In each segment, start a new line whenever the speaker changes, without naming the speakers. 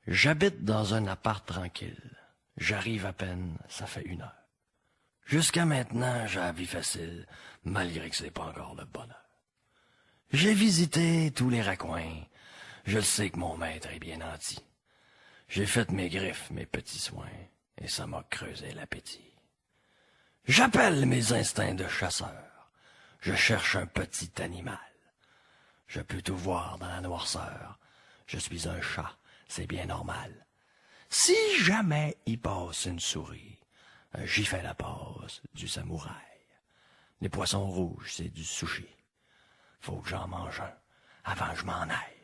J'habite dans un appart tranquille. J'arrive à peine, ça fait 1 heure. Jusqu'à maintenant, j'ai la vie facile, malgré que c'est pas encore le bonheur. J'ai visité tous les raccoins. Je le sais que mon maître est bien nanti. J'ai fait mes griffes, mes petits soins, et ça m'a creusé l'appétit. J'appelle mes instincts de chasseur. Je cherche un petit animal. Je peux tout voir dans la noirceur. Je suis un chat, c'est bien normal. Si jamais il passe une souris, j'y fais la passe du samouraï. Les poissons rouges, c'est du sushi. Faut que j'en mange un avant que je m'en aille.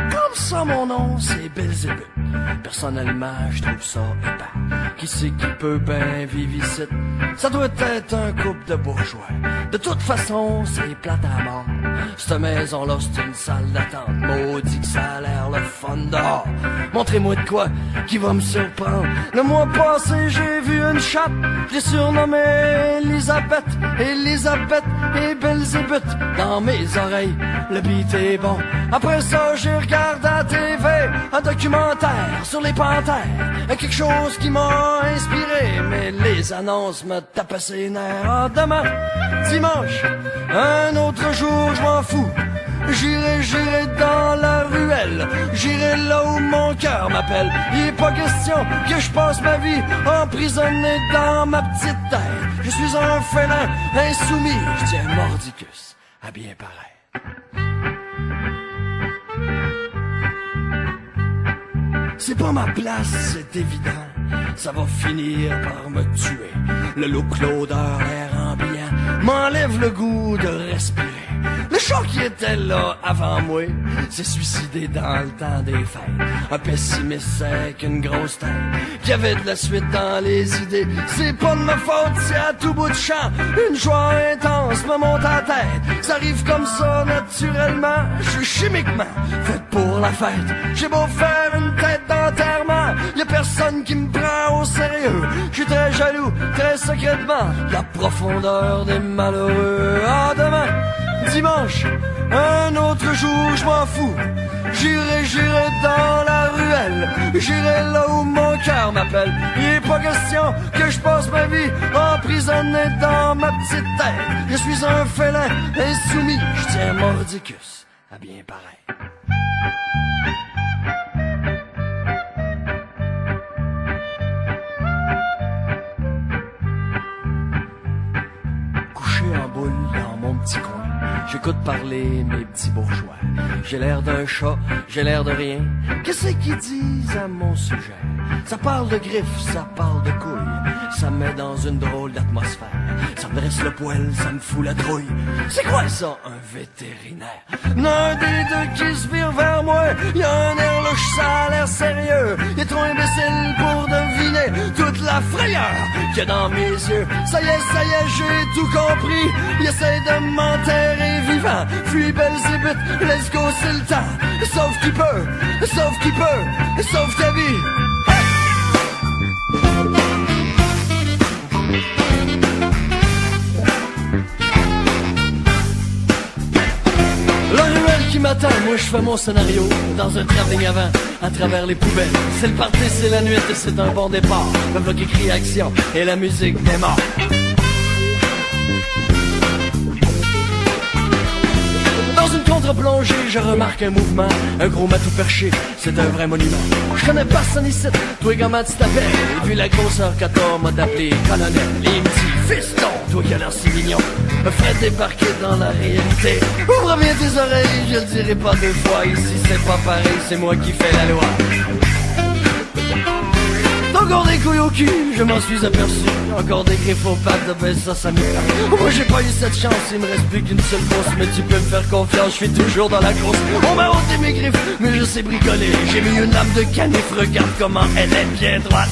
Comme ça, mon nom, c'est Belzébuth. Personnellement, je trouve ça épais. Qui c'est qui peut bien vivre ici? Ça doit être un couple de bourgeois. De toute façon, c'est plate à mort. Cette maison-là, c'est une salle d'attente. Maudit que ça a l'air le fun dehors. Montrez-moi de quoi qui va me surprendre. Le mois passé, j'ai vu une chatte. Je l'ai surnommée Elisabeth. Elisabeth et Belzébuth. Dans mes oreilles, le beat est bon. Après ça, j'ai regardé à la TV un documentaire sur les panthères. Quelque chose qui m'a inspiré. Mais les annonces me tapaient ses nerfs. Ah, demain, dimanche, un autre jour, je m'en fous. J'irai dans la ruelle. J'irai là où mon cœur m'appelle. Il est pas question que je passe ma vie emprisonné dans ma petite tête. Je suis un félin insoumis. Je tiens mordicus à bien paraître. C'est pas ma place, c'est évident. Ça va finir par me tuer. Le look, l'odeur, l'air ambiant m'enlève le goût de respirer. Le chat qui était là avant moi s'est suicidé dans le temps des fêtes. Un pessimiste avec une grosse tête qui avait de la suite dans les idées. C'est pas de ma faute si à tout bout de champ une joie intense me monte à la tête. Ça arrive comme ça naturellement. Je suis chimiquement fait pour la fête. J'ai beau faire une tête d'enterrement, y'a personne qui me prend au sérieux. Je suis très jaloux, très secrètement, de la profondeur des malheureux. Ah, demain, dimanche, un autre jour, je m'en fous. J'irai dans la ruelle. J'irai là où mon cœur m'appelle. Il est pas question que je passe ma vie emprisonné dans ma petite tête. Je suis un félin insoumis. Je tiens mordicus à bien paraître. Couché en boule dans mon petit coin, j'écoute parler mes petits bourgeois. J'ai l'air d'un chat, j'ai l'air de rien. Qu'est-ce qu'ils disent à mon sujet? Ça parle de griffes, ça parle de couilles. Ça me met dans une drôle d'atmosphère. Ça me dresse le poil, ça me fout la trouille. C'est quoi ça, un vétérinaire? L'un des deux qui se vire vers moi. Y'a un air louche, ça a l'air sérieux. Il est trop imbécile pour deviner toute la frayeur qu'il y a dans mes yeux. Ça y est, j'ai tout compris. Il essaie de m'enterrer vivant. Fuis Belzébuth, let's go, c'est le temps. Sauf qui peut, sauf qui peut, sauf ta vie. La ruelle qui m'attend, moi je fais mon scénario dans un travelling avant, à travers les poubelles. C'est le party, c'est la nuit et c'est un bon départ. Le bloc écrit action et la musique démarre. Dans une contre-plongée, je remarque un mouvement. Un gros matou perché, c'est un vrai monument. Je connais personne ici, toi comment tu t'appelles? Et vu la grosseur qu'à tort m'a appelé colonel. Il me dit, fiston, toi qui as l'air si mignon, me ferait débarquer dans la réalité. Ouvre bien tes oreilles, je le dirai pas 2 fois. Ici c'est pas pareil, c'est moi qui fais la loi. Encore des couilles au cul, je m'en suis aperçu. Encore des griffes aux pattes, ben ça m'éclate. Moi j'ai pas eu cette chance, il me reste plus qu'une seule course. Mais tu peux me faire confiance, je suis toujours dans la course. On m'a ôté mes griffes, mais je sais bricoler. J'ai mis une lame de canif, regarde comment elle est bien droite.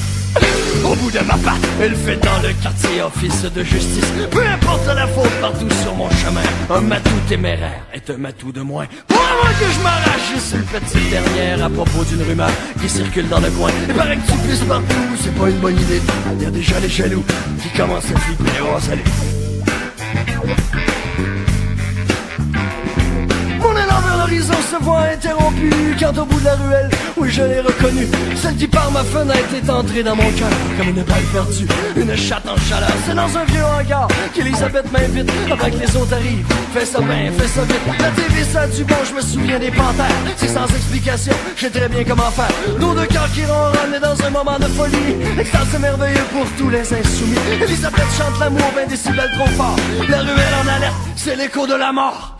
Au bout de ma patte, elle fait dans le quartier office de justice. Peu importe la faute partout sur mon chemin, un matou téméraire est un matou de moins. Pour avant que je m'arrache sur une petite dernière à propos d'une rumeur qui circule dans le coin. Il paraît que tu pisses partout, c'est pas une bonne idée. Il y a déjà les jaloux qui commencent à flipper. Oh, salut. Mon élan vers l'horizon se voit interrompu quand au bout de la ruelle, oui je l'ai reconnue, celle qui par ma fenêtre est entrée dans mon cœur comme une balle perdue, une chatte en chaleur. C'est dans un vieux hangar qu'Elisabeth m'invite avant que les autres arrivent. Fais ça bien, fais ça vite. La TV ça a du bon, je me souviens des panthères. C'est sans explication, je sais très bien comment faire. Nos deux cœurs qui ronronnent dans un moment de folie. L'extase merveilleux pour tous les insoumis. Elisabeth chante l'amour 20 décibels trop fort. La ruelle en alerte, c'est l'écho de la mort.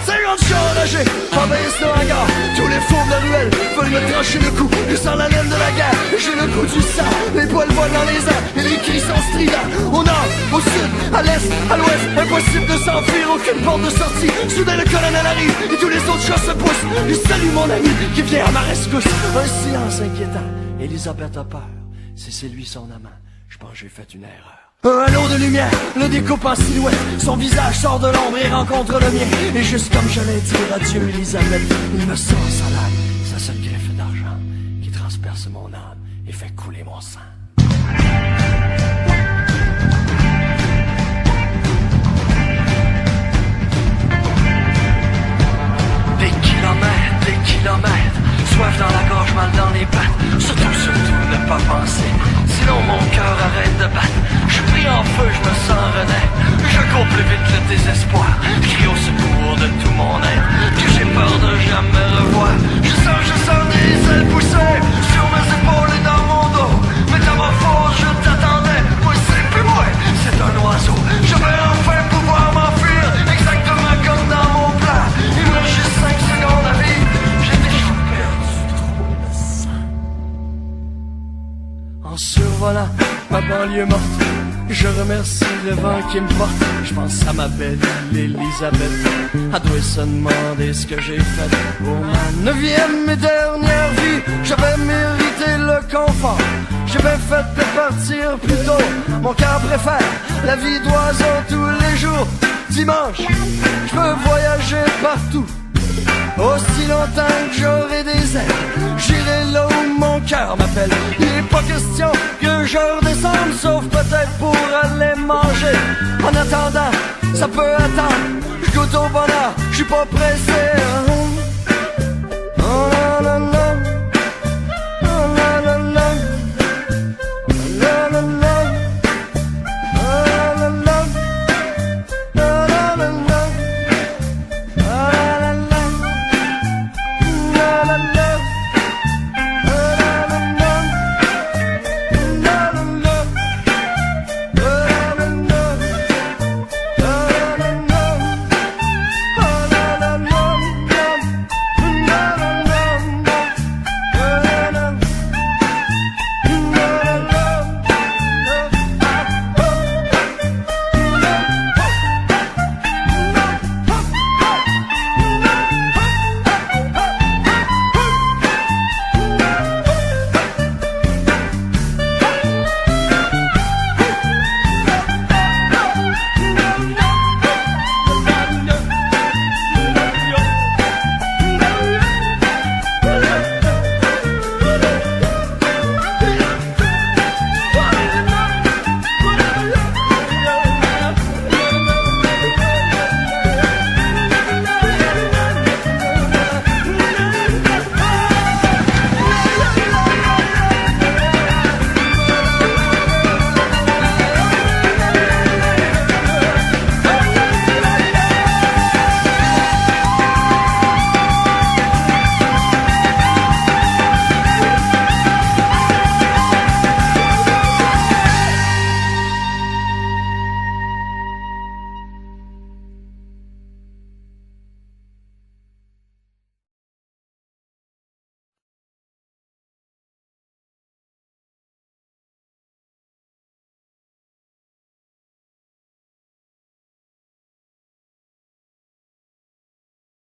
50 chats enragés envahissent le hangar. Tous les fous de la ruelle veulent me trancher le cou. Je sens la laine de la guerre, j'ai le goût du sang. Les poils volent dans les airs et les cris sont stridents. Au nord, au sud, à l'est, à l'ouest, impossible de s'enfuir, aucune porte de sortie. Soudain le colonel arrive et tous les autres chats se poussent. Je salue mon ami qui vient à ma rescousse. Un silence inquiétant, Elisabeth a peur. Si c'est lui son amant, je pense que j'ai fait une erreur. Un halo de lumière le découpe en silhouette. Son visage sort de l'ombre et rencontre le mien. Et juste comme j'allais dire adieu Elisabeth, il me sort sa lame, sa seule greffe d'argent qui transperce mon âme et fait couler mon sang. Des kilomètres, soif dans la gorge, mal dans les pattes. Surtout ne pas penser, sinon mon cœur arrête de battre. Je suis pris en feu, je me sens renaître. Je cours plus vite le désespoir, je crie au secours de tout mon être, que j'ai peur de jamais revoir. Je sens des ailes pousser sur mes épaules et dans mon dos. Métamorphose, je t'attendais, moi c'est plus moi, c'est un oiseau. Je vais enfin pouvoir m'enfuir, exactement comme dans mon plan. Il me reste juste 5 secondes à vivre, j'ai déjà perdu trop de sang. En survolant ma banlieue morte, je remercie le vent qui me porte. Je pense à ma belle Elisabeth. Elle doit se demander ce que j'ai fait. Pour ma 9e et dernière vie, j'avais mérité le confort. J'ai bien fait de partir plus tôt. Mon cœur préfère la vie d'oiseau tous les jours. Dimanche, je peux voyager partout. Aussi longtemps que j'aurai des ailes, j'irai là où mon cœur m'appelle. Il n'est pas question que je redescende, sauf peut-être pour aller manger. En attendant, ça peut attendre. Je goûte au bonheur, je suis pas pressé.